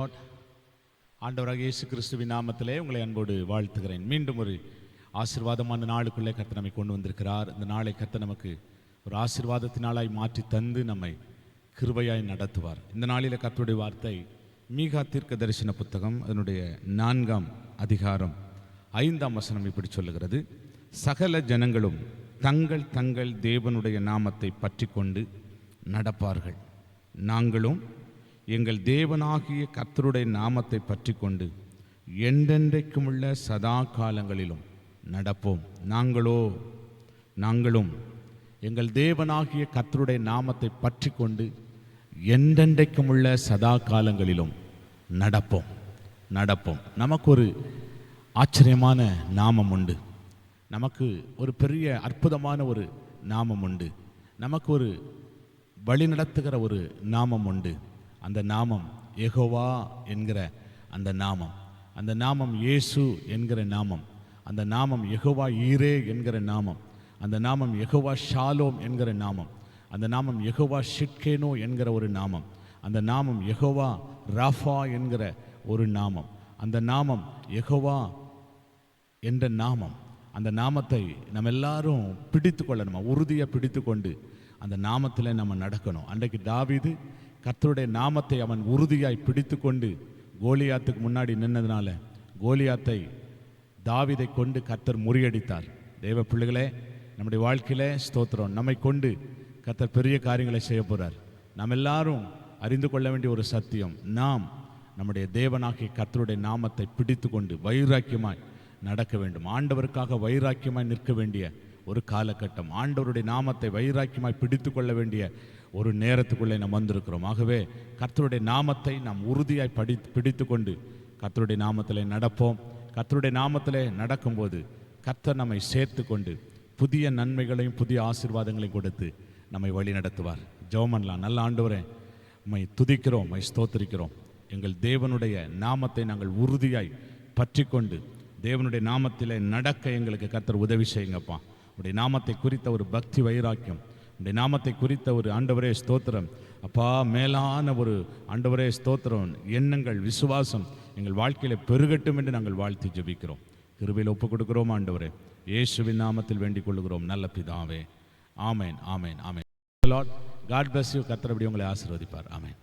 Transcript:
ஆண்டவராக இயேசு கிறிஸ்துவின் நாமத்திலே உங்களை அன்போடு வாழ்த்துகிறேன். மீண்டும் ஒரு ஆசீர்வாதமான நாளுக்குள்ளே கர்த்தர் நம்மை கொண்டு வந்திருக்கிறார். இந்த நாளை கர்த்தர் நமக்கு ஒரு ஆசீர்வாதத்தினாலாய் மாற்றி தந்து நம்மை கிருபையாய் நடத்துவார். இந்த நாளில் கர்த்தருடைய வார்த்தை மீகா தீர்க்க தரிசன புத்தகம் அதனுடைய 4ஆம் அதிகாரம் 5ஆம் வசனம் இப்படி சொல்லுகிறது: சகல ஜனங்களும் தங்கள் தங்கள் தேவனுடைய நாமத்தை பற்றி கொண்டு நடப்பார்கள். நாங்களும் எங்கள் தேவனாகிய கர்த்தருடைய நாமத்தை பற்றி கொண்டு என்றென்றைக்குமுள்ள சதா காலங்களிலும் நடப்போம். நாங்களும் எங்கள் தேவனாகிய கர்த்தருடைய நாமத்தை பற்றி கொண்டு என்றென்றைக்குமுள்ள சதா காலங்களிலும் நடப்போம். நமக்கு ஒரு ஆச்சரியமான நாமம் உண்டு. நமக்கு ஒரு பெரிய அற்புதமான ஒரு நாமம் உண்டு. நமக்கு ஒரு வழிநடத்துகிற ஒரு நாமம் உண்டு. அந்த நாமம் யெகோவா என்கிற அந்த நாமம் இயேசு என்கிற நாமம், அந்த நாமம் யெகோவா ஈரே என்கிற நாமம், அந்த நாமம் யெகோவா ஷாலோம் என்கிற நாமம், அந்த நாமம் யெகோவா ஷிட்கேனோ என்கிற ஒரு நாமம், அந்த நாமம் யெகோவா ராஃபா என்கிற ஒரு நாமம், அந்த நாமம் யெகோவா என்ற நாமம். அந்த நாமத்தை நம்ம எல்லாரும் பிடித்து கொள்ளணுமா, உறுதியாக பிடித்து கொண்டு அந்த நாமத்தில் நம்ம நடக்கணும். அன்றைக்கு தாவீது கர்த்தருடைய நாமத்தை அவன் உறுதியாய் பிடித்து கொண்டு கோலியாத்துக்கு முன்னாடி நின்னதுனால கோலியாத்தை தாவீதை கொண்டு கர்த்தர் முறியடித்தார். தேவ பிள்ளைகளே, நம்முடைய வாழ்க்கையில ஸ்தோத்திரம், நம்மை கொண்டு கர்த்தர் பெரிய காரியங்களை செய்ய போகிறார். நாம் எல்லாரும் அறிந்து கொள்ள வேண்டிய ஒரு சத்தியம், நாம் நம்முடைய தேவனாகிய கர்த்தருடைய நாமத்தை பிடித்து கொண்டு வைராக்கியமாய் நடக்க வேண்டும். ஆண்டவருக்காக வைராக்கியமாய் நிற்க வேண்டிய ஒரு காலகட்டம், ஆண்டவருடைய நாமத்தை வைராக்கியமாய் பிடித்து கொள்ள வேண்டிய ஒரு நேரத்துக்குள்ளே நாம் வந்திருக்கிறோம். ஆகவே கர்த்தருடைய நாமத்தை நாம் உறுதியாய் பிடித்து கொண்டு கர்த்தருடைய நாமத்தில் நடப்போம். கர்த்தருடைய நாமத்தில் நடக்கும்போது கர்த்தர் நம்மை சேர்த்து கொண்டு புதிய நன்மைகளையும் புதிய ஆசீர்வாதங்களையும் கொடுத்து நம்மை வழி நடத்துவார். ஜெபம் பண்ணலாம். நல்ல ஆண்டவரே, உம்மை துதிக்கிறோம், உம்மை ஸ்தோத்திரிக்கிறோம். எங்கள் தேவனுடைய நாமத்தை நாங்கள் உறுதியாய் பற்றி கொண்டு தேவனுடைய நாமத்தில் நடக்க எங்களுக்கு கர்த்தர் உதவி செய்யுங்கப்பா. உடைய நாமத்தை குறித்த ஒரு பக்தி வைராக்கியம், உடைய நாமத்தை குறித்த ஒரு ஆண்டவரே ஸ்தோத்திரம் அப்பா, மேலான ஒரு ஆண்டவரே ஸ்தோத்திரம் எண்ணங்கள், விசுவாசம் எங்கள் வாழ்க்கையில் பெருகட்டும் என்று நாங்கள் வாழ்த்தி ஜெபிக்கிறோம். கிருபையில் ஒப்புக் கொடுக்கிறோம் ஆண்டவரே, இயேசுவின் நாமத்தில் வேண்டிக் கொள்கிறோம் நல்ல பிதாவே. ஆமேன், ஆமேன், ஆமேன். Lord, God bless you. கர்த்தர் அப்படி உங்களை ஆசீர்வதிப்பார். ஆமேன்.